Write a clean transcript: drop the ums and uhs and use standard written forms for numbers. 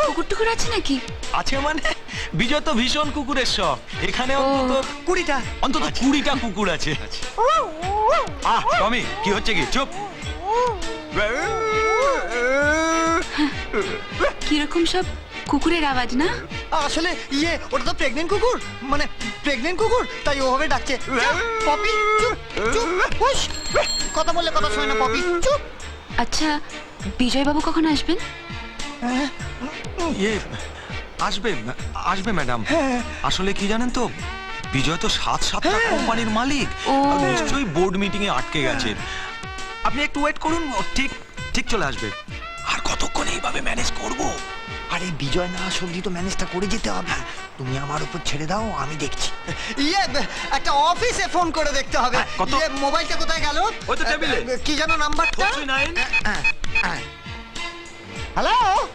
কুকুর টুকুর আছে নাকি? আছে মানে বিজয় তো ভীষণ কুকুরের শখ। এখানে অন্তত 20টা। অন্তত 20টা কুকুর আছে। টমি কি হচ্ছে কি? চুপ। কিরকম সব কুকুরের আওয়াজ না? আসলে ওটা তো প্রেগনেন্ট কুকুর, মানে প্রেগনেন্ট কুকুর, তাই ওভাবে ডাকছে। পপি চুপ চুপ, হুশ। কথা বললে কথা শোনে না পপি, চুপ। আচ্ছা, বিজয়বাবু কখন আসবেন? আসবে আসবে ম্যাডাম। আসলে কি জানেন তো, বিজয় তো 7-7টা কোম্পানির মালিক। আর নিশ্চয়ই বোর্ড মিটিং এ আটকে গেছে। আপনি একটু ওয়েট করুন, ও ঠিক ঠিক চলে আসবে। আর কতক্ষণ এইভাবে ম্যানেজ করব? আরে বিজয় না সবজি তো ম্যানেজটা করে যেতে হবে। তুমি আমার উপর ছেড়ে দাও, আমি দেখছি। একটা অফিসে ফোন করে দেখতে হবে। কত? মোবাইলটা কোথায় গেল? ওই তো টেবিলে। কি যেন নাম্বারটা? 49 হ্যালো